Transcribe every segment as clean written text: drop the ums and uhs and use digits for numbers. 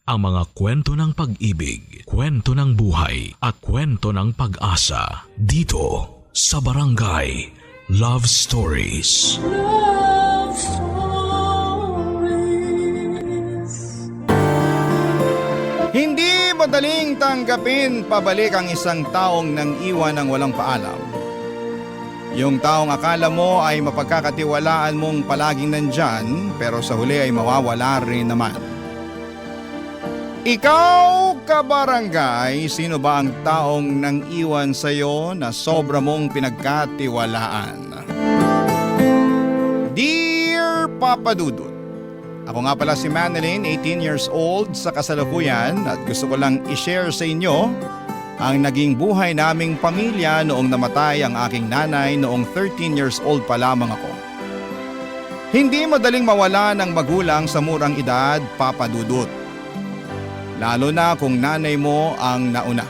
ang mga kwento ng pag-ibig, kwento ng buhay at kwento ng pag-asa dito sa Barangay Love Stories. Love Stories. Hindi madaling tanggapin pabalik ang isang taong nang iwan ng walang paalam. Yung taong akala mo ay mapagkakatiwalaan mong palaging nandyan pero sa huli ay mawawala rin naman. Ikaw, kabarangay, sino ba ang taong nang iwan sa'yo na sobra mong pinagkatiwalaan? Dear Papa Dudut, ako nga pala si Manilyn, 18 years old sa kasalukuyan at gusto ko lang i-share sa inyo ang naging buhay naming pamilya noong namatay ang aking nanay noong 13 years old pa lamang ako. Hindi madaling mawala ng magulang sa murang edad, Papa Dudut. Lalo na kung nanay mo ang nauna.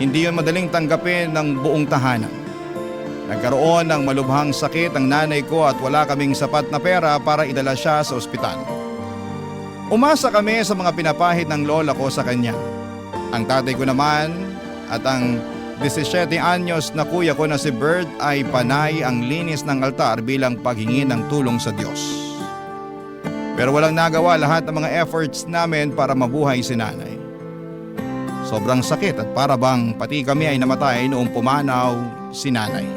Hindi yun madaling tanggapin ng buong tahanan. Nagkaroon ng malubhang sakit ang nanay ko at wala kaming sapat na pera para idala siya sa ospital. Umasa kami sa mga pinapahid ng lola ko sa kanya. Ang tatay ko naman at ang 17 anyos na kuya ko na si Bert ay panay ang linis ng altar bilang paghingi ng tulong sa Diyos. Pero walang nagawa lahat ng mga efforts namin para mabuhay si nanay. Sobrang sakit at para bang pati kami ay namatay noong pumanaw si nanay.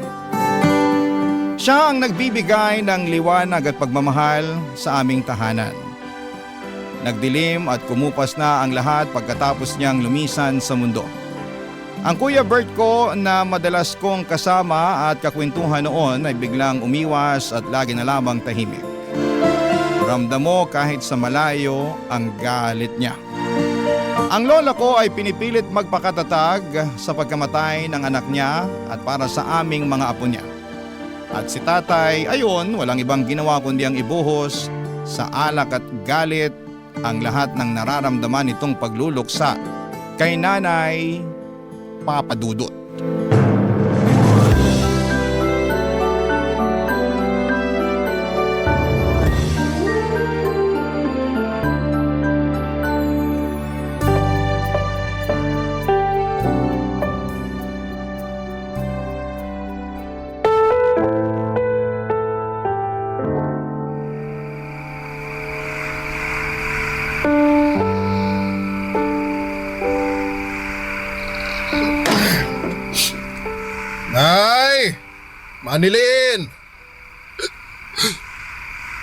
Siya ang nagbibigay ng liwanag at pagmamahal sa aming tahanan. Nagdilim at kumupas na ang lahat pagkatapos niyang lumisan sa mundo. Ang Kuya Bert ko na madalas kong kasama at kakwentuhan noon ay biglang umiwas at lagi na lamang tahimik. Ramdam mo kahit sa malayo ang galit niya. Ang lola ko ay pinipilit magpakatatag sa pagkamatay ng anak niya at para sa aming mga apo niya. At si tatay, ayon, walang ibang ginawa kundi ang ibuhos sa alak at galit ang lahat ng nararamdaman nitong pagluluksa kay Nanay Papa Dudut. Nay! Manilyn!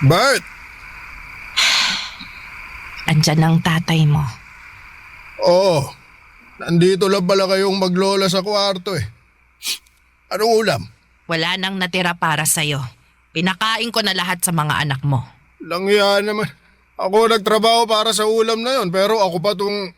Bert! Andyan ang tatay mo. Oh, nandito lang pala kayong maglola sa kwarto eh. Anong ulam? Wala nang natira para sa'yo. Pinakain ko na lahat sa mga anak mo. Lang yan naman. Ako nagtrabaho para sa ulam na yon pero ako pa tong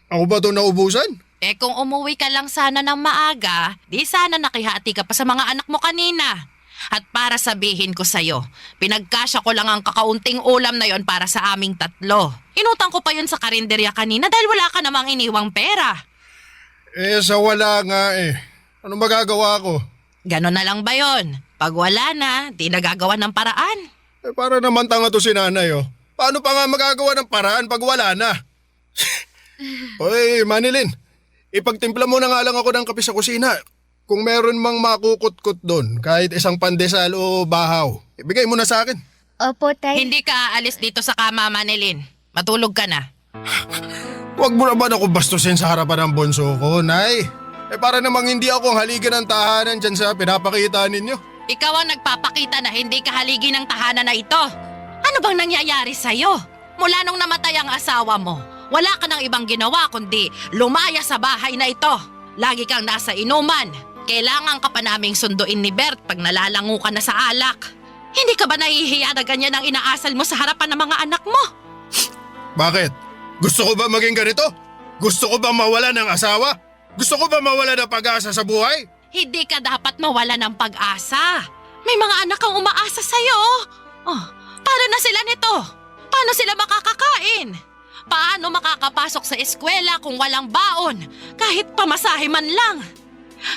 naubusan. Eh kung umuwi ka lang sana ng maaga, di sana nakihati ka pa sa mga anak mo kanina. At para sabihin ko sa'yo, pinagkasya ko lang ang kakaunting ulam na yon para sa aming tatlo. Inutang ko pa yun sa karinderya kanina dahil wala ka namang iniwang pera. Eh sa wala nga eh. Ano magagawa ko? Ganon na lang ba yon? Pag wala na, di nagagawa ng paraan. Eh para naman tanga to si nanay oh. Paano pa nga magagawa ng paraan pag wala na? Oy, Manilyn. Ipagtimpla mo na nga lang ako ng kape sa kusina. Kung meron mang makukut-kut doon, kahit isang pandesal o bahaw, ibigay mo na sa akin. Opo, tay. Hindi ka aalis dito sa kama, Manilyn. Matulog ka na. Huwag mo naman ako bastusin sa harapan ng bonso ko, Nay. Eh para namang hindi ako ang haligi ng tahanan dyan sa pinapakita ninyo. Ikaw ang nagpapakita na hindi ka haligi ng tahanan na ito. Ano bang nangyayari sa'yo? Mula nung namatay ang asawa mo, wala ka nang ibang ginawa kundi lumaya sa bahay na ito. Lagi kang nasa inuman. Kailangan ka pa naming sunduin ni Bert pag nalalango ka na sa alak. Hindi ka ba nahihiya na ganyan ang inaasal mo sa harapan ng mga anak mo? Bakit? Gusto ko ba maging ganito? Gusto ko ba mawala ng asawa? Gusto ko ba mawala ng pag-asa sa buhay? Hindi ka dapat mawala ng pag-asa. May mga anak kang umaasa sa'yo. Oh, paano na sila nito? Paano sila makakakain? Paano makakapasok sa eskwela kung walang baon? Kahit pamasahe man lang.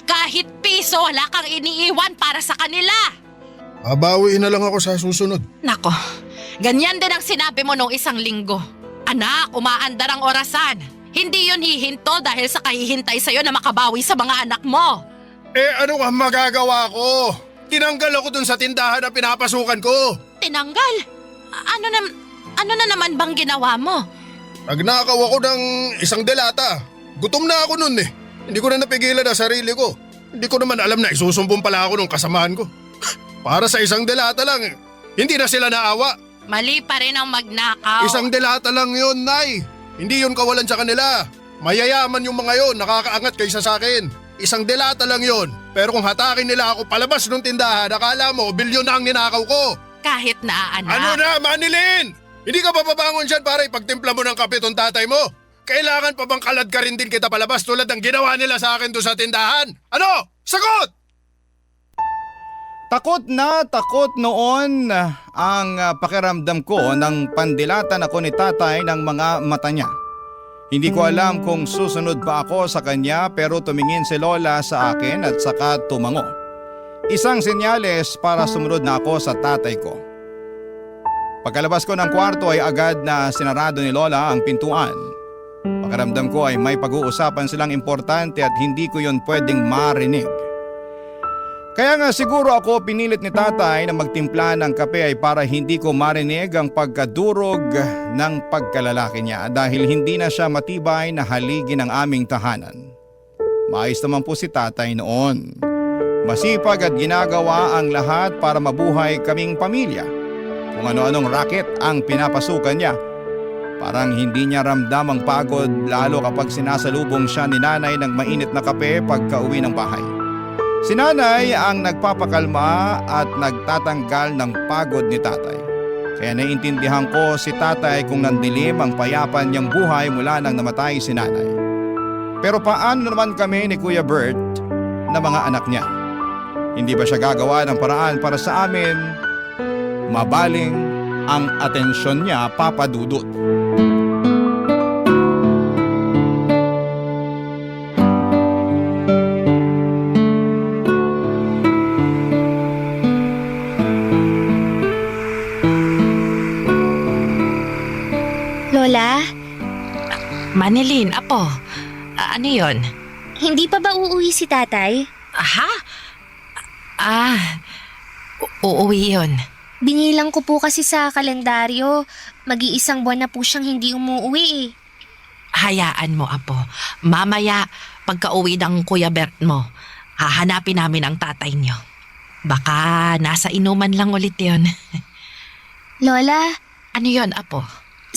Kahit piso, wala kang iniiwan para sa kanila. Babawiin na lang ako sa susunod. Nako, ganyan din ang sinabi mo nung isang linggo. Anak, umaandar ang orasan. Hindi yun hihinto dahil sa kahihintay sa'yo na makabawi sa mga anak mo. Ano nga magagawa ko? Tinanggal ako dun sa tindahan na pinapasukan ko. Tinanggal? Ano na naman bang ginawa mo? Nagnakaw ako ng isang delata. Gutom na ako nun eh. Hindi ko na napigilan ang sarili ko. Hindi ko naman alam na isusumbong pala ako ng kasamahan ko. Para sa isang delata lang, hindi na sila naawa. Mali pa rin ang magnakaw. Isang delata lang yun, Nay. Hindi yun kawalan sa kanila. Mayayaman yung mga yon, nakakaangat kaysa sa akin. Isang delata lang yun. Pero kung hatakin nila ako palabas ng tindahan, akala mo bilyon na ang ninakaw ko. Kahit na, anak. Ano na, Manilin? Hindi ka pa babangon dyan para ipagtimpla mo ng kape tong tatay mo? Kailangan pa bang kalad ka rin din kita palabas tulad ng ginawa nila sa akin doon sa tindahan? Ano? Sagot! Takot na takot noon ang pakiramdam ko nang pandilatan ako ni tatay ng mga mata niya. Hindi ko alam kung susunod pa ako sa kanya pero tumingin si Lola sa akin at saka tumango. Isang senyales para sumunod na ako sa tatay ko. Pagkalabas ko ng kwarto ay agad na sinarado ni Lola ang pintuan. Pakiramdam ko ay may pag-uusapan silang importante at hindi ko yon pwedeng marinig. Kaya nga siguro ako pinilit ni tatay na magtimpla ng kape ay para hindi ko marinig ang pagkadurog ng pagkalalaki niya dahil hindi na siya matibay na haligi ng aming tahanan. Maayos naman po si tatay noon. Masipag at ginagawa ang lahat para mabuhay kaming pamilya. Kung ano-anong racket ang pinapasukan niya. Parang hindi niya ramdam ang pagod lalo kapag sinasalubong siya ni nanay ng mainit na kape pagka uwi ng bahay. Si nanay ang nagpapakalma at nagtatanggal ng pagod ni tatay. Kaya naiintindihan ko si tatay kung nandilim ang payapan niyang buhay mula nang namatay si nanay. Pero paano naman kami ni Kuya Bert na mga anak niya? Hindi ba siya gagawa ng paraan para sa amin? Mabaling ang atensyon niya, Papa Dudut. Lola, Manilin, apo. Ano yon? hindi pa ba uuwi si tatay? Aha? Uuwi yun. Binilang ko po kasi sa kalendaryo. Mag-iisang buwan na po siyang hindi umuwi eh. Hayaan mo, apo. Mamaya, pagka uwi ng Kuya Bert mo, hahanapin namin ang tatay niyo. Baka nasa inuman lang ulit yon. Lola, Ano yon, apo?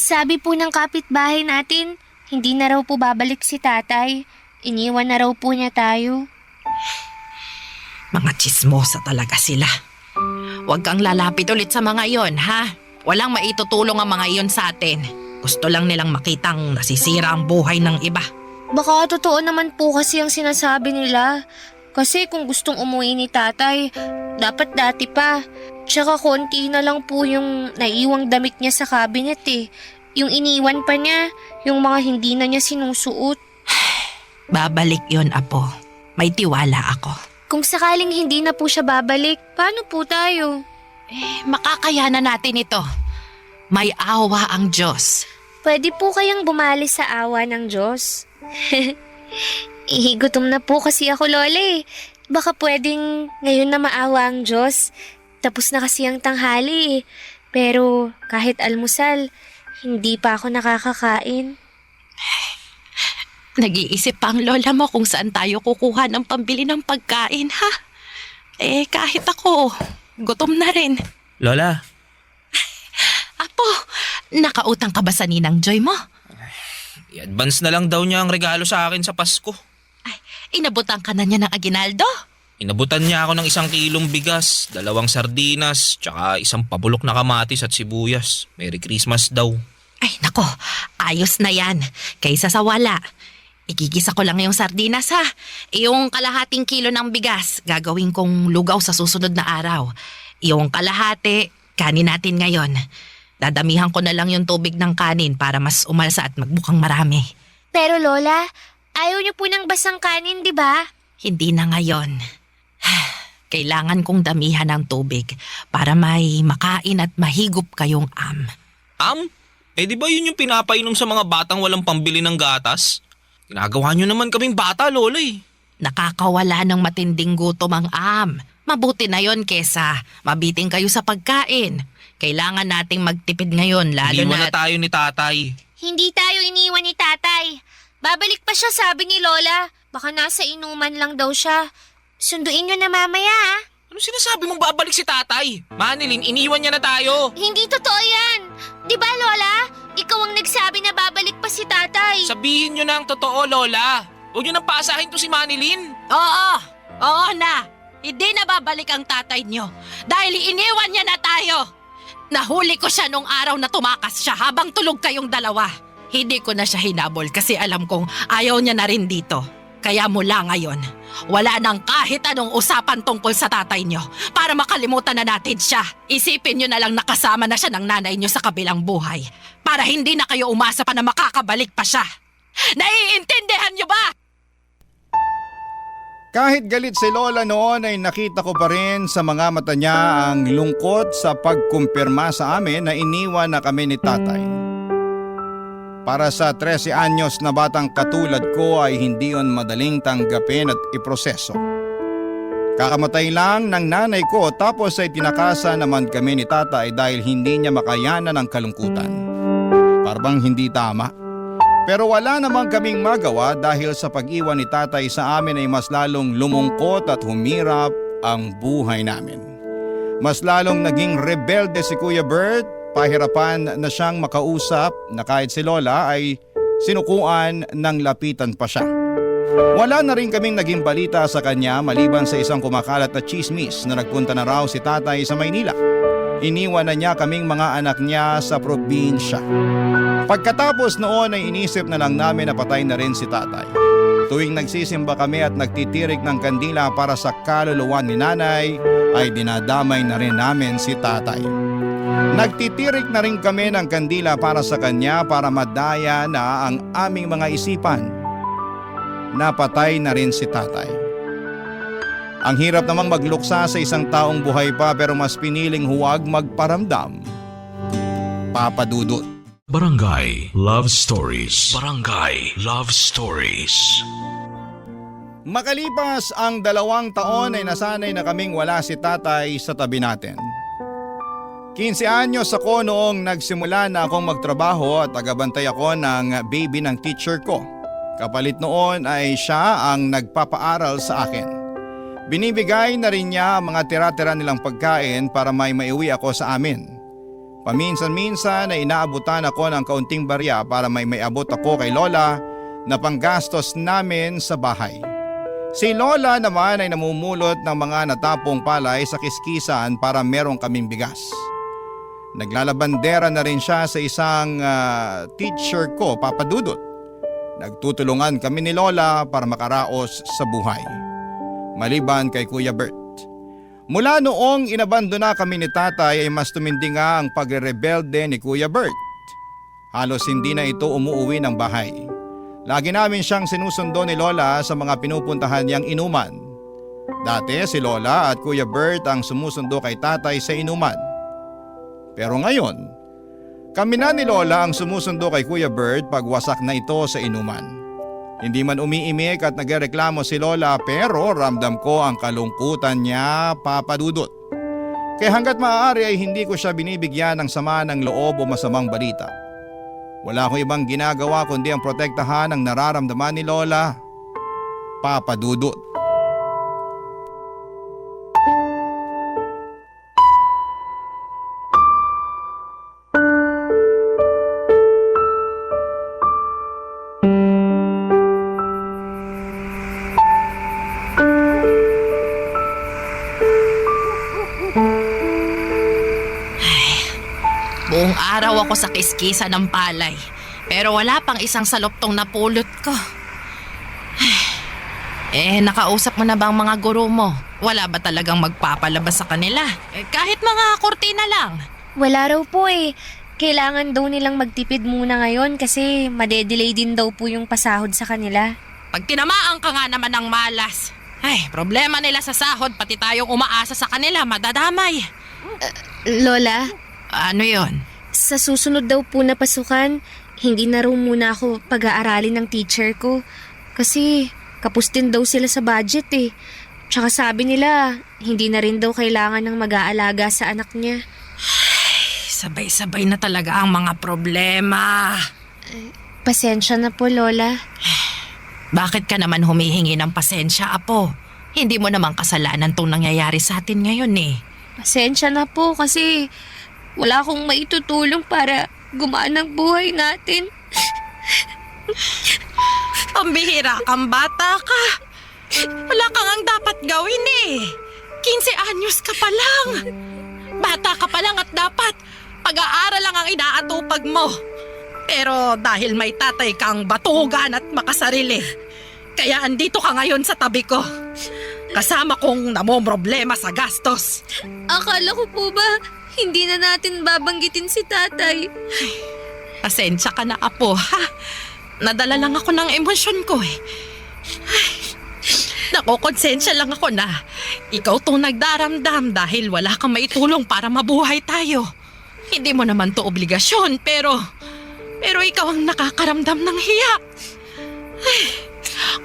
sabi po ng kapitbahay natin, hindi na raw po babalik si tatay. Iniwan na raw po niya tayo. Mga tsismosa talaga sila. Huwag kang lalapit ulit sa mga iyon, ha? Walang maitutulong ang mga iyon sa atin. Gusto lang nilang makitang nasisira ang buhay ng iba. Baka totoo naman po kasi ang sinasabi nila. Kasi kung gustong umuwi ni tatay, dapat dati pa. Tsaka konti na lang po yung naiwang damit niya sa cabinet eh. Yung iniwan pa niya, yung mga hindi na niya sinusuot. Babalik yon, apo. May tiwala ako. Kung sakaling hindi na po siya babalik, paano po tayo? Makakayanan natin ito. May awa ang Diyos. Pwede po kayang bumali sa awa ng Diyos. Gutom na po kasi ako, Lola eh. Baka pwedeng ngayon na maawa ang Diyos. Tapos na kasi ang tanghali eh. Pero kahit almusal, hindi pa ako nakakakain. Nag-iisip pa ang lola mo kung saan tayo kukuha ng pambili ng pagkain, ha? Kahit ako, gutom na rin. Lola, Apo, nakautang ka ba sa ninang Joy mo? i-advance na lang daw niya ang regalo sa akin sa Pasko. Inabutan ka na niya ng aginaldo? Inabutan niya ako ng 1 kilong bigas, 2 sardinas, tsaka 1 pabulok na kamatis at sibuyas. Merry Christmas daw. Ay, nako, ayos na yan. Kaysa sa wala. Igigisa ko lang yung sardinas, ha? Yung kalahating kilo ng bigas, gagawin kong lugaw sa susunod na araw. Yung kalahati, kanin natin ngayon. Dadamihan ko na lang yung tubig ng kanin para mas umalsa at magbukang marami. Pero Lola, ayaw niyo po ng basang kanin, di ba? Hindi na ngayon. Kailangan kong damihan ng tubig para may makain at mahigop kayong am. Am? Eh di ba yun yung pinapainom sa mga batang walang pambili ng gatas? Ginagawa nyo naman kaming bata, Lola eh. Nakakawala ng matinding gutom ang am. Mabuti na yon kesa mabiting kayo sa pagkain. Kailangan nating magtipid ngayon lalo Iniwan na... na tayo ni tatay. Hindi tayo iniwan ni tatay. Babalik pa siya, sabi ni Lola. Baka nasa inuman lang daw siya. Sunduin nyo na mamaya, ah. Ano sinasabi mong babalik si tatay? Manilin, iniwan niya na tayo. Hindi totoo yan. Di ba, Lola? Ikaw ang nagsabi na babalik pa si tatay. Sabihin nyo na ang totoo, Lola. Huwag nyo nang paasahin to si Manilin. Oo na. Hindi na babalik ang tatay nyo dahil iniwan niya na tayo. Nahuli ko siya nung araw na tumakas siya habang tulog kayong dalawa. Hindi ko na siya hinabol kasi alam kong ayaw niya na rin dito. Kaya mula ngayon, wala nang kahit anong usapan tungkol sa tatay nyo para makalimutan na natin siya. Isipin nyo na lang nakasama na siya ng nanay nyo sa kabilang buhay para hindi na kayo umasa pa na makakabalik pa siya. Naiintindihan nyo ba? Kahit galit si Lola noon ay nakita ko pa rin sa mga mata niya ang lungkot sa pagkumpirma sa amin na iniwan na kami ni tatay. Para sa 13 anyos na batang katulad ko ay hindi yon madaling tanggapin at iproseso. Kakamatay lang ng nanay ko tapos ay tinakasan naman kami ni tatay dahil hindi niya makayanan ang kalungkutan. Parang hindi tama. Pero wala namang kaming magawa dahil sa pag-iwan ni tatay sa amin ay mas lalong lumungkot at humirap ang buhay namin. Mas lalong naging rebelde si Kuya Bert, pahirapan na siyang makausap na kahit si Lola ay sinukuan ng lapitan pa siya. Wala na rin kaming naging balita sa kanya maliban sa isang kumakalat na chismis na nagpunta na raw si tatay sa Maynila. Iniwan na niya kaming mga anak niya sa probinsya. Pagkatapos noon ay inisip na lang namin na patay na rin si tatay. Tuwing nagsisimba kami at nagtitirik ng kandila para sa kaluluwa ni nanay ay dinadamay na rin namin si tatay. Nagtitirik na rin kami ng kandila para sa kanya para madaya na ang aming mga isipan. Napatay na rin si tatay. Ang hirap namang magluksa sa isang taong buhay pa pero mas piniling huwag magparamdam. Papa Dudut. Barangay Love Stories. Barangay Love Stories. Makalipas ang 2 taon ay nasanay na kaming wala si tatay sa tabi natin. 15 anyos ako noong nagsimula na akong magtrabaho at tagabantay ako ng baby ng teacher ko. Kapalit noon ay siya ang nagpapaaral sa akin. Binibigay na rin niya ang mga tira-tira nilang pagkain para may maiuwi ako sa amin. Paminsan-minsan ay inaabutan ako ng kaunting barya para may maiabot ako kay Lola na panggastos namin sa bahay. Si Lola naman ay namumulot ng mga natapong palay sa kiskisan para merong kaming bigas. Naglalabandera na rin siya sa isang teacher ko, Papa Dudut. Nagtutulungan kami ni Lola para makaraos sa buhay. Maliban kay Kuya Bert. Mula noong inabandona kami ni tatay ay mas tumindi nga ang pagre-rebelde ni Kuya Bert. Halos hindi na ito umuuwi ng bahay. Lagi namin siyang sinusundo ni Lola sa mga pinupuntahan niyang inuman. Dati si Lola at Kuya Bert ang sumusundo kay tatay sa inuman. Pero ngayon, kami na ni Lola ang sumusundo kay Kuya Bert pag wasak na ito sa inuman. Hindi man umiimik at nagreklamo si Lola pero ramdam ko ang kalungkutan niya, Papa Dudut. Kaya hanggat maaari ay hindi ko siya binibigyan ng sama ng loob o masamang balita. Wala akong ibang ginagawa kundi ang protektahan ang nararamdaman ni Lola, Papa Dudut. Buong araw ako sa kiskisa ng palay, pero wala pang isang saluptong napulot ko. Nakausap mo na ba ang mga guro mo? Wala ba talagang magpapalabas sa kanila? Kahit mga kurtina lang. Wala raw po eh. Kailangan daw nilang magtipid muna ngayon kasi madedelay din daw po yung pasahod sa kanila. Pag tinamaan ka nga naman ng malas, problema nila sa sahod, pati tayong umaasa sa kanila, madadamay. Lola, Ano yon? Sa susunod daw po na pasukan, hindi na raw muna ako pag-aaralin ng teacher ko. Kasi kapos din daw sila sa budget eh. Tsaka sabi nila, hindi na rin daw kailangan ng mag-aalaga sa anak niya. Sabay-sabay na talaga ang mga problema. Pasensya na po, Lola. Bakit ka naman humihingi ng pasensya, Apo? Hindi mo naman kasalanan tong nangyayari sa atin ngayon eh. Pasensya na po kasi wala akong maitutulong para gumaan ang buhay natin. Pambihira kang bata ka. Wala kang ang dapat gawin eh. 15 anyos ka pa lang. Bata ka pa lang at dapat pag-aaral lang ang inaatupag mo. Pero dahil may tatay kang batugan at makasarili, kaya andito ka ngayon sa tabi ko. Kasama kong namomroblema sa gastos. Akala ko po ba hindi na natin babanggitin si tatay? Pasensya ka na, Apo, ha? Nadala lang ako ng emosyon ko eh. Nakokonsensya lang ako na ikaw tong nagdaramdam dahil wala kang maitulong para mabuhay tayo. Hindi mo naman to obligasyon, pero ikaw ang nakakaramdam ng hiya. Ay,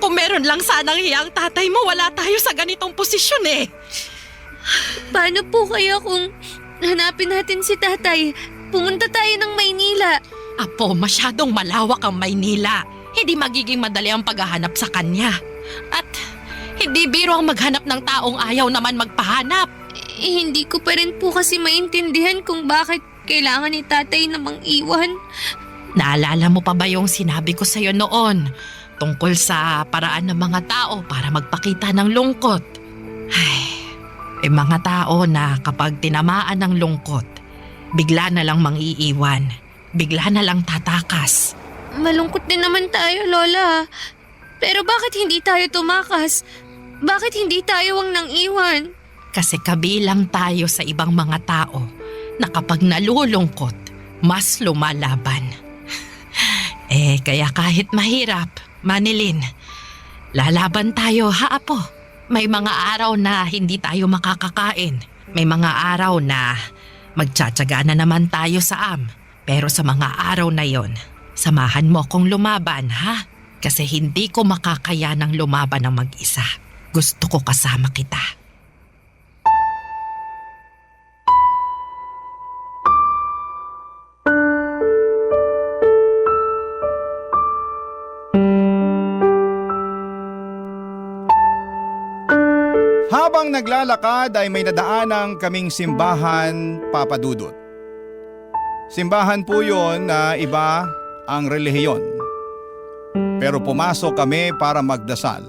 kung meron lang sanang hiya ang tatay mo, wala tayo sa ganitong posisyon eh. Paano po kaya kung hanapin natin si tatay? Pumunta tayo ng Maynila. Apo, masyadong malawak ang Maynila. Hindi magiging madali ang paghahanap sa kanya. At hindi biro ang maghanap ng taong ayaw naman magpahanap. Hindi ko pa rin po kasi maintindihan kung bakit kailangan ni tatay na mang-iwan. Naalala mo pa ba yung sinabi ko sa'yo noon tungkol sa paraan ng mga tao para magpakita ng lungkot? Ay, may mga tao na kapag tinamaan ng lungkot, bigla na lang mang-iiwan, bigla na lang tatakas. Malungkot din naman tayo, Lola. Pero bakit hindi tayo tumakas? Bakit hindi tayo ang nang iwan? Kasi kabilang tayo sa ibang mga tao na kapag nalulungkot, mas lumalaban. Kaya kahit mahirap, Manilin, lalaban tayo, ha, Apo? May mga araw na hindi tayo makakakain. May mga araw na magtsatsaga na naman tayo sa Pero sa mga araw na yon, samahan mo akong lumaban, ha? Kasi hindi ko makakaya ng lumaban ng mag-isa. Gusto ko kasama kita. Habang naglalakad ay may nadaanang kaming simbahan, Papa Dudut. Simbahan po yun na iba ang relihiyon. Pero pumasok kami para magdasal.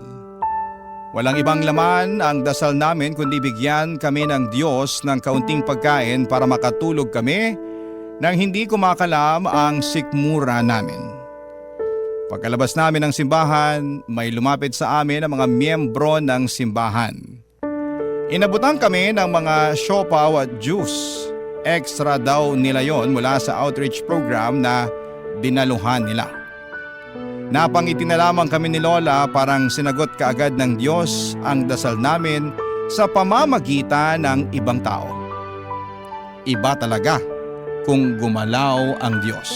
Walang ibang laman ang dasal namin kundi bigyan kami ng Diyos ng kaunting pagkain para makatulog kami nang hindi kumakalam ang sikmura namin. Pagkalabas namin ng simbahan, may lumapit sa amin ang mga miyembro ng simbahan. Inabutan kami ng mga siopaw at juice. Extra daw nila yon mula sa outreach program na dinaluhan nila. Napangiti na lamang kami ni Lola, parang sinagot kaagad ng Diyos ang dasal namin sa pamamagitan ng ibang tao. Iba talaga kung gumalaw ang Diyos.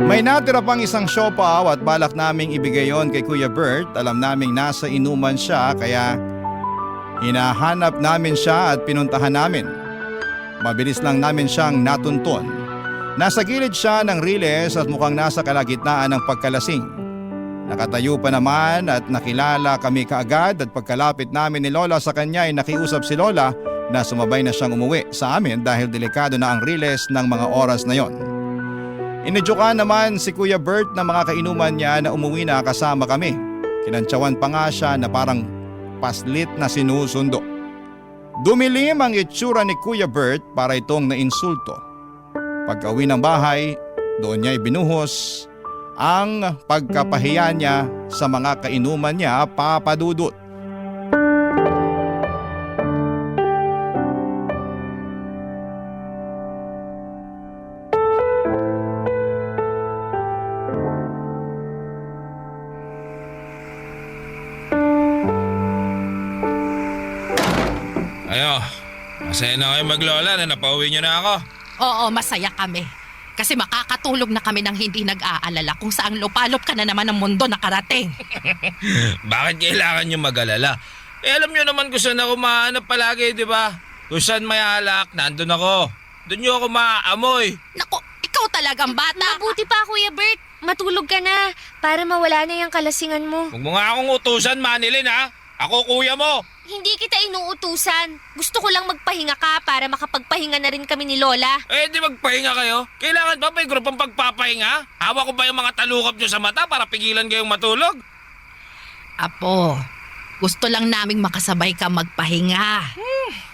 May natira pang isang siopaw at balak naming ibigay yon kay Kuya Bert. Alam naming nasa inuman siya kaya hinahanap namin siya at pinuntahan namin. Mabilis lang namin siyang natunton. Nasa gilid siya ng riles at mukhang nasa kalagitnaan ng pagkalasing. Nakatayo pa naman at nakilala kami kaagad at pagkalapit namin ni Lola sa kanya ay nakiusap si Lola na sumabay na siyang umuwi sa amin dahil delikado na ang riles ng mga oras na yon. Inidyokan naman si Kuya Bert na mga kainuman niya na umuwi na kasama kami. Kinantsawan pa nga siya na parang paslit na sinusundo. Dumilim ang itsura ni Kuya Bert para itong nainsulto. Pagka-uwi ng bahay, doon niya ibinuhos ang pagkapahiya niya sa mga kainuman niya, Papa Dudut. Ayo, masaya na kayo maglola na napauwi niyo na ako. Oo, masaya kami. Kasi makakatulog na kami ng hindi nag-aalala kung saang lupalop ka na naman ng mundo nakarating. Bakit kailangan nyo mag-alala? Alam nyo naman kung saan ako mahanap palagi, di ba? Kung saan may alak, nandun ako. Doon nyo ako maaamoy. Naku, ikaw talagang bata. Mabuti pa, Kuya Bert. Matulog ka na para mawala na yung kalasingan mo. Huwag mo nga akong utusan, Manilyn, ha? Ako kuya mo. Hindi kita inuutusan. Gusto ko lang magpahinga ka para makapagpahinga na rin kami ni Lola. Di magpahinga kayo. Kailangan ba may grupong pagpapahinga? Hawa ko ba yung mga talukap nyo sa mata para pigilan kayong matulog? Apo, gusto lang naming makasabay ka magpahinga.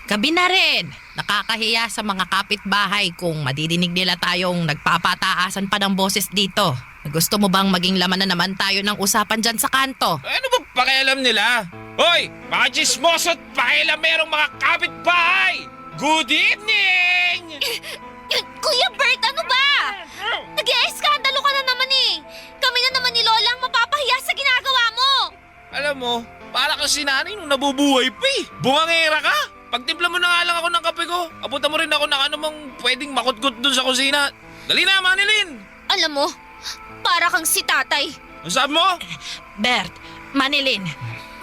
Gabi na rin. Nakakahiya sa mga kapitbahay kung madidinig nila tayong nagpapataasan pa ng boses dito. Gusto mo bang maging laman na naman tayo ng usapan dyan sa kanto? Ano ba pakialam nila? Hoy, mga chismoso't pakialamerong mga kapitbahay! Good evening! Kuya Bert, ano ba? Nag-e-eskandalo ka na naman eh. Kami na naman ni Lola ang mapapahiya sa ginagawa mo. Alam mo, para kasi nanay nung nabubuhay pa eh. Bungangera ka! Pagtimpla mo na nga lang ako ng kape ko. Abutan mo rin ako ng anumang pwedeng makutgut dun sa kusina. Dali na, Manilyn! Alam mo, para kang si tatay. Ano sabi mo? Bert, Manilyn,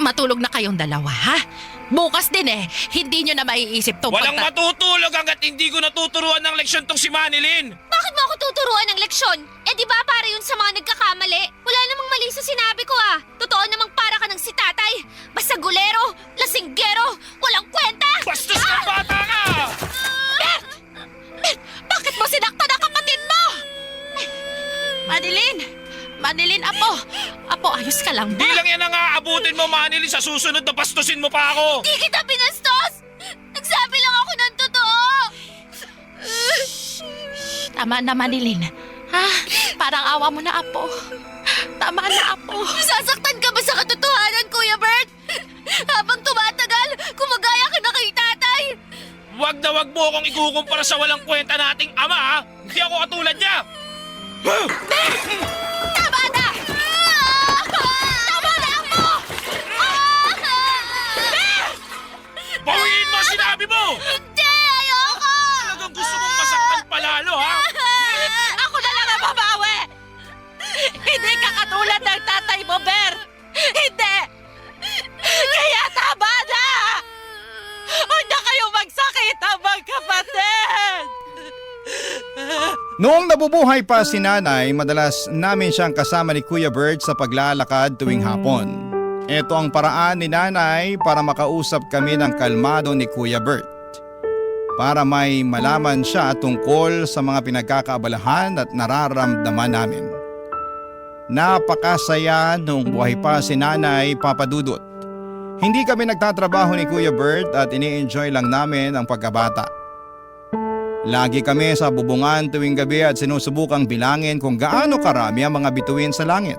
matulog na kayong dalawa, ha? Bukas din hindi nyo na maiisip tong Walang matutulog hanggat hindi ko natuturuan ng leksyon tong si Manilyn. Bakit mo ako tuturuan ng leksyon? Di ba para yun sa mga nagkakamali? Wala namang mali sa sinabi ko ah. Totoo namang para ka ng si tatay. Basta gulero, lasinggero, walang kwenta. Bastos na bata ka! Bert! Bert, bakit mo sinaktan ang kapatid mo? Manilyn, Apo, ayos ka lang ba? Di lang yan ang aabutin mo, Manilyn. Sa susunod na bastusin mo pa ako. Di kita pinastos! Nagsabi lang ako ng totoo! Tama na, Manilyn. Ha? Parang awa mo na, Apo. Tama na, Apo. Sasaktan ka ba sa katotohanan, Kuya Bert? Habang tumatagal, kumagaya ka na kay tatay! Wag na wag mo akong ikukumpara sa walang kwenta nating ama, ha? Hindi ako katulad niya! Tama na! Tama na ako! Bawiin mo ang sinabi mo! Hindi! Ayoko! Talagang gusto mong masaktan palalo, ha? Ako na lang ang babawi! Hindi ka katulad ng tatay mo, Bert! Hindi! Kaya tama na! Huwag na kayo magsakit ang magkapatid! Noong nabubuhay pa si nanay, madalas namin siyang kasama ni Kuya Bert sa paglalakad tuwing hapon. Ito ang paraan ni nanay para makausap kami ng kalmado ni Kuya Bert. Para may malaman siya tungkol sa mga pinagkakaabalahan at nararamdaman namin. Napakasaya noong buhay pa si nanay, Papa Dudut. Hindi kami nagtatrabaho ni Kuya Bert at ini-enjoy lang namin ang pagkabata. Lagi kami sa bubungan tuwing gabi at sinusubukang bilangin kung gaano karami ang mga bituin sa langit.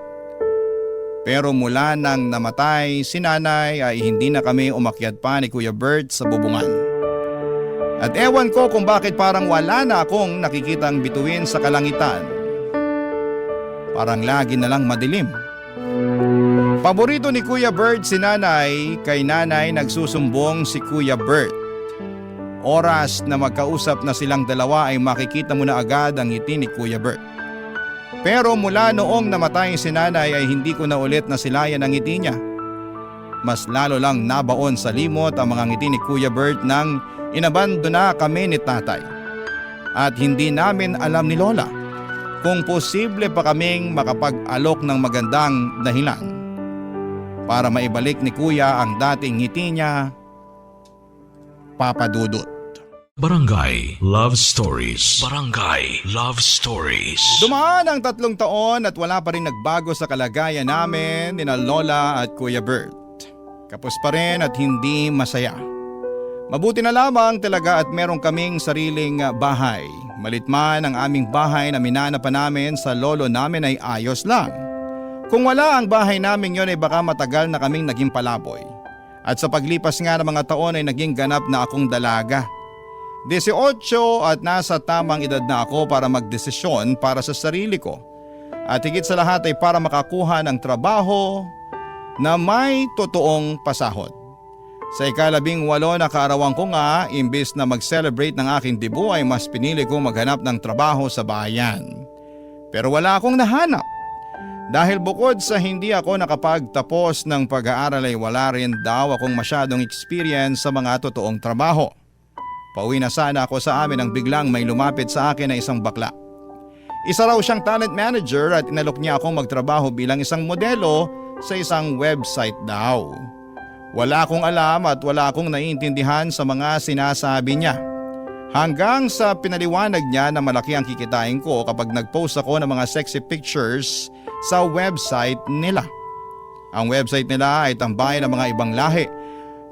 Pero mula nang namatay si nanay ay hindi na kami umakyat pa ni Kuya Bert sa bubungan. At ewan ko kung bakit parang wala na akong nakikitang bituin sa kalangitan. Parang lagi na lang madilim. Paborito ni Kuya Bert si nanay, kay nanay nagsusumbong si Kuya Bert. Oras na magkausap na silang dalawa ay makikita mo na agad ang ngiti ni Kuya Bert. Pero mula noong namatay si nanay ay hindi ko na ulit nasilayan ang ngiti niya. Mas lalo lang nabaon sa limot ang mga ngiti ni Kuya Bert nang inabandona kami ni tatay. At hindi namin alam ni Lola kung posible pa kaming makapag-alok ng magandang dahilan para maibalik ni Kuya ang dating ngiti niya, Papa Dudut. Barangay Love Stories. Barangay Love Stories. Dumaan ang 3 taon at wala pa rin nagbago sa kalagayan namin ni Lola at Kuya Bert. Kapos pa rin at hindi masaya. Mabuti na lamang talaga at meron kaming sariling bahay. Malit man ang aming bahay na minana pa namin sa lolo namin ay ayos lang. Kung wala ang bahay namin yon ay baka matagal na kaming naging palaboy. At sa paglipas nga ng mga taon ay naging ganap na akong dalaga. 18 at nasa tamang edad na ako para magdesisyon para sa sarili ko. At higit sa lahat ay para makakuha ng trabaho na may totoong pasahod. Sa ika-18 na kaarawan ko nga, imbis na mag-celebrate ng aking debut ay mas pinili kong maghanap ng trabaho sa bayan. Pero wala akong nahanap. Dahil bukod sa hindi ako nakapagtapos ng pag-aaral ay wala rin daw akong masyadong experience sa mga totoong trabaho. Pauwi na sana ako sa amin nang biglang may lumapit sa akin na isang bakla. Isa raw siyang talent manager at inalok niya akong magtrabaho bilang isang modelo sa isang website daw. Wala akong alam at wala akong naiintindihan sa mga sinasabi niya. Hanggang sa pinaliwanag niya na malaki ang kikitain ko kapag nag-post ako ng mga sexy pictures sa website nila. Ang website nila ay tambayan ng mga ibang lahi.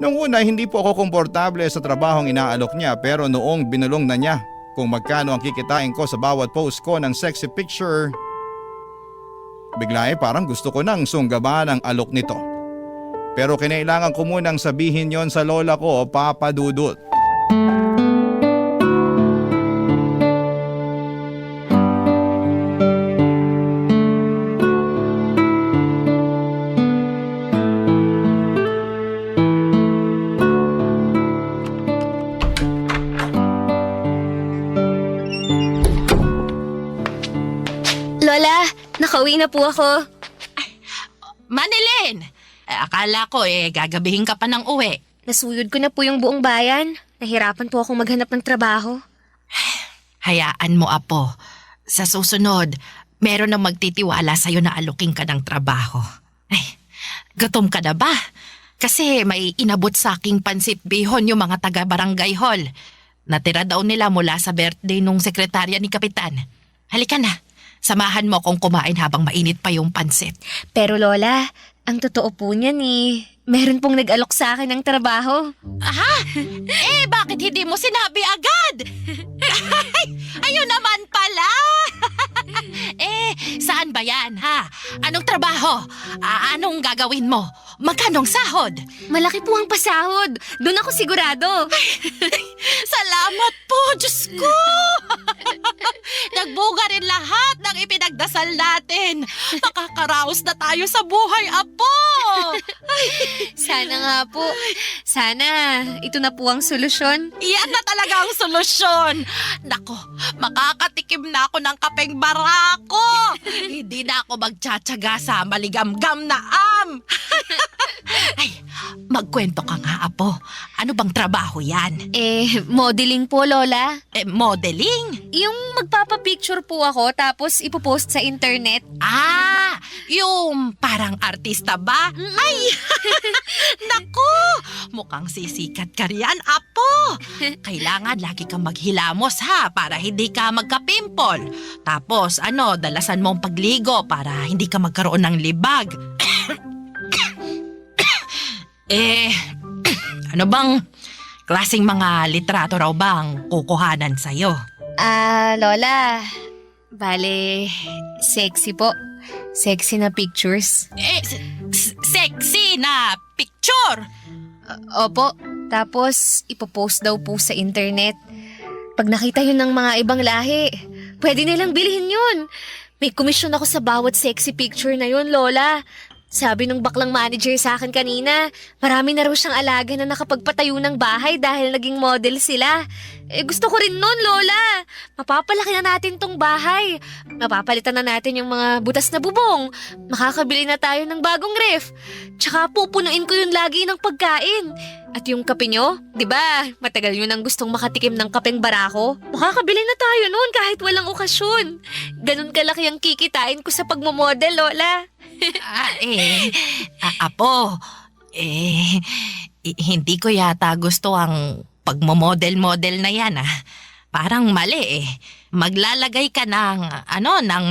Noong una hindi po ako komportable sa trabahong inaalok niya pero noong binulong na niya kung magkano ang kikitain ko sa bawat post ko ng sexy picture, bigla parang gusto ko nang sunggaban ang alok nito. Pero kinailangan ko munang sabihin yon sa lola ko, Papa Dudut. Lola, nakauwi na po ako. Manilin! Akala ko gagabihin ka pa ng uwi. Nasuyod ko na po yung buong bayan. Nahirapan po akong maghanap ng trabaho. Hayaan mo, Apo. Sa susunod, meron na magtitiwala sa'yo na aluking ka ng trabaho. Ay, gutom ka na ba? Kasi may inabot sa aking pansit bihon yung mga taga-barangay hall. Natira daw nila mula sa birthday nung sekretarya ni Kapitan. Halika na, samahan mo akong kumain habang mainit pa yung pansit. Pero Lola, ang totoo po niyan meron pong nag-alok sa akin ng trabaho. Aha! Bakit hindi mo sinabi agad? Ayun naman pala! Saan ba yan, ha? Anong trabaho? Anong gagawin mo? Magkanong sahod? Malaki po ang pasahod. Doon ako sigurado. Salamat po, Diyos ko! Nagbuga rin lahat ng ipinagdasal natin. Makakaraos na tayo sa buhay, Apo! Sana nga po. Sana ito na po ang solusyon. Iyan na talaga ang solusyon. Nako, makakatikim na ako ng kapeng barako. Hindi na ako magtsatsaga sa maligamgam na am. Ay, magkwento ka nga, Apo. Ano bang trabaho yan? Modeling po, Lola. Modeling? Yung magpapapicture po ako tapos ipopost sa internet. Yung parang artista ba? Ay, naku, mukhang sisikat ka riyan, Apo. Kailangan lagi kang maghilamos, ha, para hindi ka magka-pimple. Tapos, dalasan mong pagligo para hindi ka magkaroon ng libag. Ano bang klaseng mga litrato raw bang kukuhanan sa'yo? Lola, bale, sexy po. Sexy na pictures. Sexy na picture! Opo, tapos ipopost daw po sa internet. Pag nakita yun ng mga ibang lahi, pwede nilang bilhin yun. May komisyon ako sa bawat sexy picture na yun, Lola. Sabi ng baklang manager sa akin kanina, marami na raw siyang alaga na nakapagpatayo ng bahay dahil naging model sila. Gusto ko rin nun, Lola. Mapapalaki na natin tong bahay. Mapapalitan na natin yung mga butas na bubong. Makakabili na tayo ng bagong ref. Tsaka pupunuin ko yun lagi ng pagkain. At yung kape nyo, di ba? Matagal yun ang gustong makatikim ng kapeng barako. Makakabili na tayo nun kahit walang okasyon. Ganun kalaki ang kikitain ko sa pagmamodel, Lola. Apo, hindi ko yata gusto ang pagmamodel-model na yan, Parang mali, Maglalagay ka ng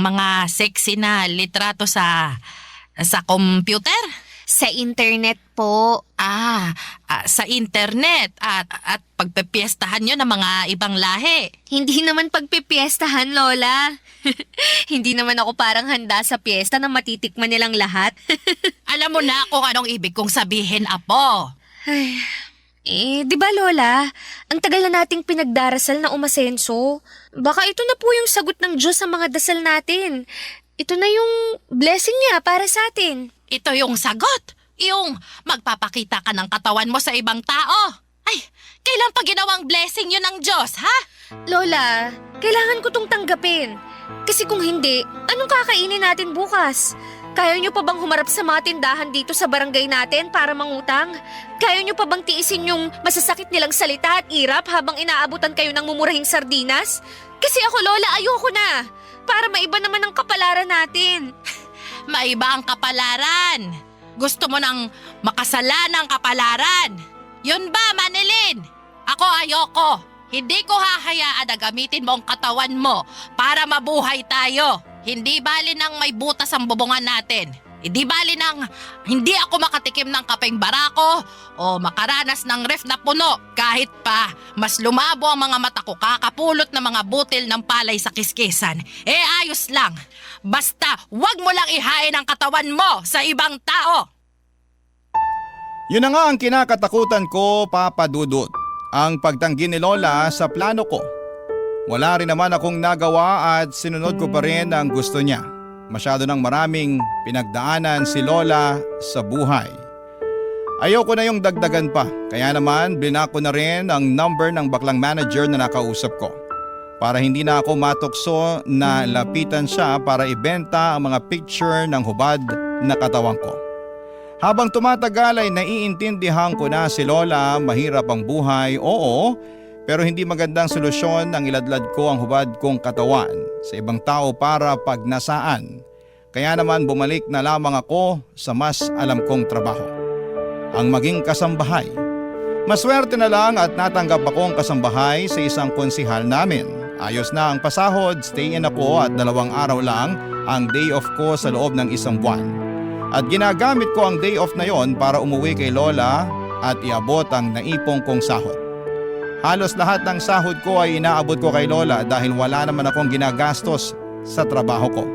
mga sexy na litrato sa computer? Sa internet po. Sa internet at pagpepiestahan nyo ng mga ibang lahi. Hindi naman pagpipiestahan, Lola. Hindi naman ako parang handa sa piyesta na matitikman nilang lahat. Alam mo na kung anong ibig kong sabihin, Apo. Di ba, Lola? Ang tagal na nating pinagdarasal na umasenso. Baka ito na po yung sagot ng Diyos sa mga dasal natin. Ito na yung blessing niya para sa atin. Ito yung sagot. Yung magpapakita ka ng katawan mo sa ibang tao. Ay, kailan pa ginawang blessing yun ng Diyos, ha? Lola, kailangan ko tong tanggapin. Kasi kung hindi, anong kakainin natin bukas? Kaya niyo pa bang humarap sa mga tindahan dito sa barangay natin para mangutang? Kaya niyo pa bang tiisin yung masasakit nilang salita at irap habang inaabutan kayo ng mumurahing sardinas? Kasi ako, Lola, ayoko na. Para maiba naman ang kapalaran natin. Maiba ang kapalaran. Gusto mo nang makasalan ng kapalaran. Yun ba, Manilin? Ako ayoko. Hindi ko hahayaan na gamitin mo ang katawan mo para mabuhay tayo. Hindi bali nang may butas ang bubungan natin. Hindi bali nang hindi ako makatikim ng kapeng barako o makaranas ng ref na puno. Kahit pa mas lumabo ang mga mata ko kakapulot ng mga butil ng palay sa kiskisan. Ayos lang. Basta wag mo lang ihain ang katawan mo sa ibang tao. Yun na nga ang kinakatakutan ko, Papa Dudut. Ang pagtanggi ni Lola sa plano ko. Wala rin naman akong nagawa at sinunod ko pa rin ang gusto niya. Masyado nang maraming pinagdaanan si Lola sa buhay. Ayoko na yung dagdagan pa, kaya naman binako na rin ang number ng baklang manager na nakausap ko. Para hindi na ako matukso na lapitan siya para ibenta ang mga picture ng hubad na katawan ko. Habang tumatagal ay naiintindihan ko na si Lola mahirap ang buhay, oo, pero hindi magandang solusyon ang iladlad ko ang hubad kong katawan sa ibang tao para pagnasaan. Kaya naman bumalik na lamang ako sa mas alam kong trabaho, ang maging kasambahay. Maswerte na lang at natanggap akong kasambahay sa isang konsihal namin. Ayos na ang pasahod, stay in ako at 2 araw lang ang day off ko sa loob ng 1 buwan. At ginagamit ko ang day off na yon para umuwi kay Lola at iabot ang naipong kong sahod. Halos lahat ng sahod ko ay inaabot ko kay Lola dahil wala naman akong ginagastos sa trabaho ko.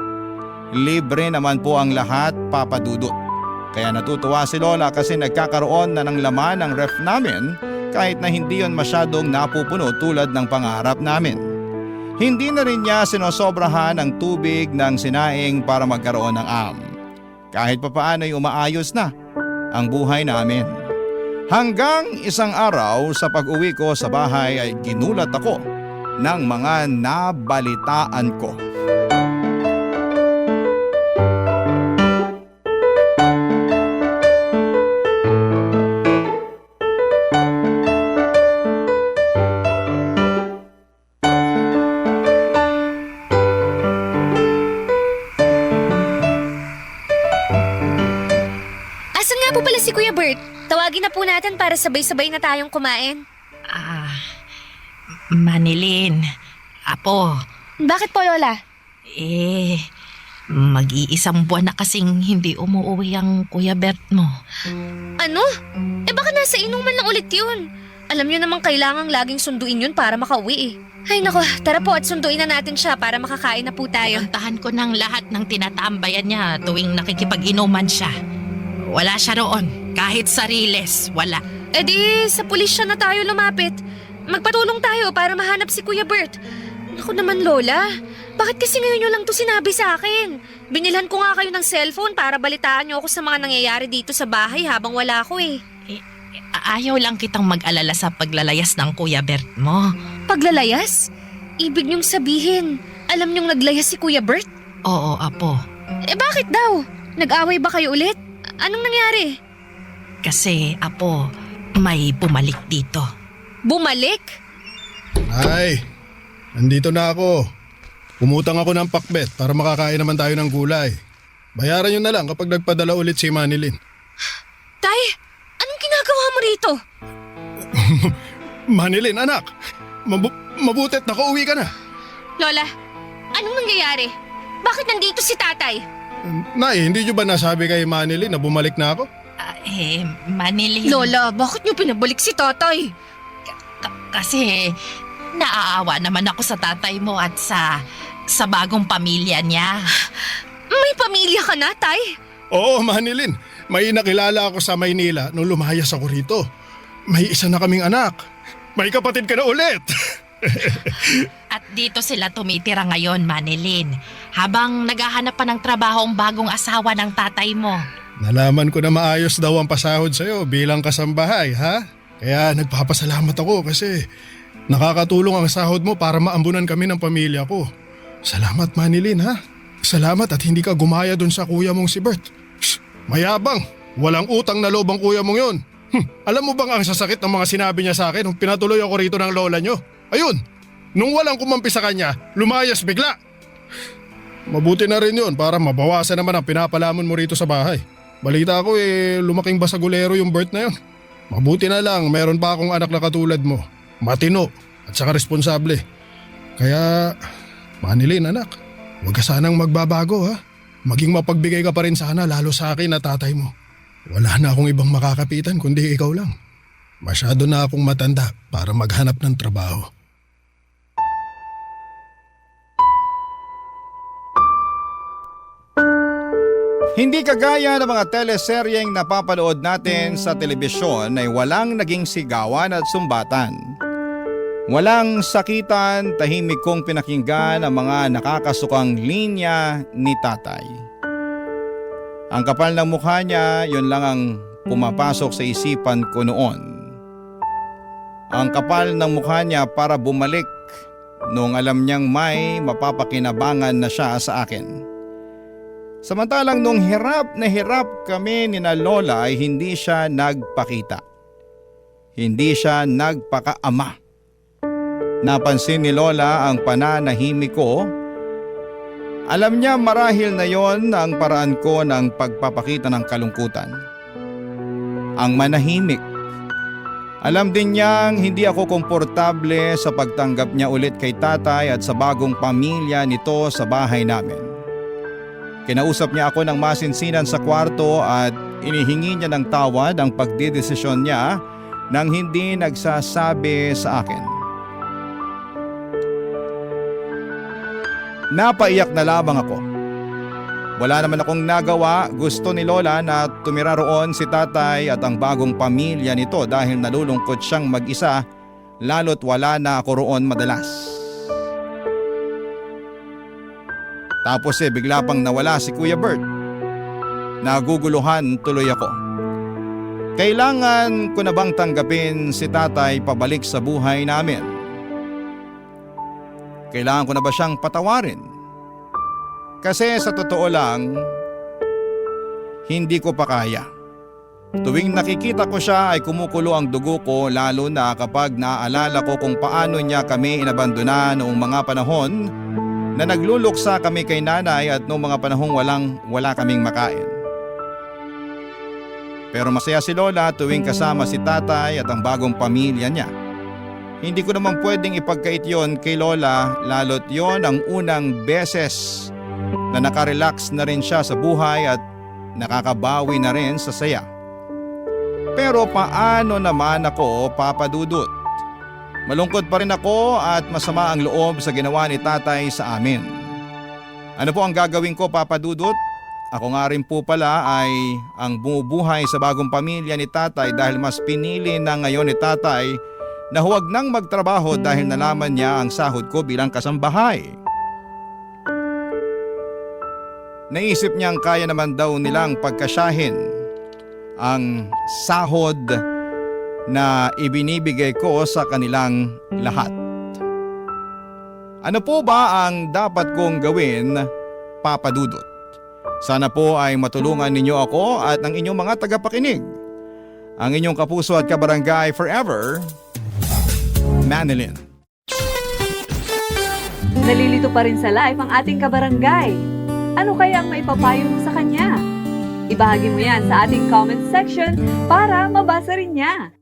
Libre naman po ang lahat, Papa Dudut. Kaya natutuwa si Lola kasi nagkakaroon na ng laman ang ref namin kahit na hindi yon masyadong napupuno tulad ng pangarap namin. Hindi na rin niya sinosobrahan ang tubig ng sinaing para magkaroon ng Kahit papaano ay umaayos na ang buhay namin. Hanggang isang araw sa pag-uwi ko sa bahay ay ginulat ako ng mga nabalitaan ko. Asan nga po pala si Kuya Bert? Tawagin na po natin para sabay-sabay na tayong kumain. Manilin, Apo, Bakit po, Lola? mag-iisang buwan na kasing hindi umuwi ang Kuya Bert mo. Ano? Baka nasa inuman lang ulit yun. Alam niyo naman kailangang laging sunduin yun para makauwi eh. Ay nako, tara po at sunduin na natin siya para makakain na po tayo. Pinuntahan ko ng lahat ng tinatambayan niya tuwing nakikipag-inuman siya. Wala siya roon. Kahit sa Riles, wala. Di, sa pulisya na tayo lumapit. Magpatulong tayo para mahanap si Kuya Bert. Naku naman, Lola. Bakit kasi ngayon nyo lang to sinabi sa akin? Binilhan ko nga kayo ng cellphone para balitaan nyo ako sa mga nangyayari dito sa bahay habang wala ako eh. Ayaw lang kitang mag-alala sa paglalayas ng Kuya Bert mo. Paglalayas? Ibig nyong sabihin, alam nyong naglayas si Kuya Bert? Oo, Apo. Bakit daw? Nag-away ba kayo ulit? Anong nangyari? Kasi, Apo, may bumalik dito. Bumalik? Ay, nandito na ako. Umutang ako ng pakbet para makakain naman tayo ng gulay. Bayaran nyo na lang kapag nagpadala ulit si Manilin. Tay, anong ginagawa mo rito? Manilin, anak. Mabutit na uwi ka na. Lola, anong nangyayari? Bakit nandito si tatay? Nay, hindi nyo ba nasabi kay Manilin na bumalik na ako? Manilin. Lola, bakit niyo pinabalik si tatay? Kasi naaawa naman ako sa tatay mo at sa bagong pamilya niya. May pamilya ka na, tay? Oo, Manilin. May nakilala ako sa Maynila nung lumayas ako rito. May isa na kaming anak. May kapatid ka na ulit. At dito sila tumitira ngayon, Manilin. Habang naghahanap pa ng trabaho ang bagong asawa ng tatay mo. Nalaman ko na maayos daw ang pasahod sa'yo bilang kasambahay, ha? Kaya nagpapasalamat ako kasi nakakatulong ang sahod mo para maambunan kami ng pamilya ko. Salamat, Manilyn, ha? Salamat at hindi ka gumaya dun sa kuya mong si Bert. Shh, mayabang! Walang utang na loob ang kuya mong yun. Alam mo bang ang sasakit ng mga sinabi niya sa akin nung pinatuloy ako rito ng lola nyo? Ayun! Nung walang kumampi sa kanya, lumayas bigla. Mabuti na rin yun para mabawasan naman ang pinapalamon mo rito sa bahay. Balita ko lumaking basagulero yung Bert na yun. Mabuti na lang meron pa akong anak na katulad mo. Matino at saka responsable. Kaya, Manilyn anak, huwag ka sanang magbabago ha. Maging mapagbigay ka pa rin sana lalo sa akin at tatay mo. Wala na akong ibang makakapitan kundi ikaw lang. Masyado na akong matanda para maghanap ng trabaho. Hindi kagaya ng mga teleseryeng napapanood natin sa telebisyon ay walang naging sigawan at sumbatan. Walang sakitan, tahimik kong pinakinggan ang mga nakakasukang linya ni tatay. Ang kapal ng mukha niya, yun lang ang pumapasok sa isipan ko noon. Ang kapal ng mukha niya para bumalik nung alam niyang may mapapakinabangan na siya sa akin. Samantalang nung hirap na hirap kami ni na Lola ay hindi siya nagpakita. Hindi siya nagpakaama. Napansin ni Lola ang pananahimik ko. Alam niya marahil na yon ang paraan ko ng pagpapakita ng kalungkutan. Ang manahimik. Alam din niyang hindi ako komportable sa pagtanggap niya ulit kay tatay at sa bagong pamilya nito sa bahay namin. Kinausap niya ako ng masinsinan sa kwarto at inihingi niya ng tawad ang pagdidesisyon niya nang hindi nagsasabi sa akin. Napaiyak na lamang ako. Wala naman akong nagawa, gusto ni Lola na tumira roon si tatay at ang bagong pamilya nito dahil nalulungkot siyang mag-isa lalo't wala na ako roon madalas. Tapos bigla pang nawala si Kuya Bert. Naguguluhan tuloy ako. Kailangan ko na bang tanggapin si tatay pabalik sa buhay namin? Kailangan ko na ba siyang patawarin? Kasi sa totoo lang, hindi ko pa kaya. Tuwing nakikita ko siya ay kumukulo ang dugo ko lalo na kapag naaalala ko kung paano niya kami inabandona noong mga panahon na nagluluksa kami kay nanay at noong mga panahong wala kaming makain. Pero masaya si Lola tuwing kasama si tatay at ang bagong pamilya niya. Hindi ko naman pwedeng ipagkait yon kay Lola lalo't yon ang unang beses na nakarelax na rin siya sa buhay at nakakabawi na rin sa saya. Pero paano naman ako, Papa Dudut? Malungkot pa rin ako at masama ang loob sa ginawa ni tatay sa amin. Ano po ang gagawin ko, Papa Dudut? Ako nga rin po pala ay ang bumubuhay sa bagong pamilya ni tatay dahil mas pinili na ngayon ni tatay na huwag nang magtrabaho dahil nalaman niya ang sahod ko bilang kasambahay. Naisip niyang kaya naman daw nilang pagkasyahin ang sahod na ibinibigay ko sa kanilang lahat. Ano po ba ang dapat kong gawin, Papa Dudut? Sana po ay matulungan ninyo ako at ang inyong mga tagapakinig. Ang inyong kapuso at kabarangay forever, Manilyn. Nalilito pa rin sa live ang ating kabarangay. Ano kaya ang maipapayo mo sa kanya? Ibahagi mo yan sa ating comment section para mabasa rin niya.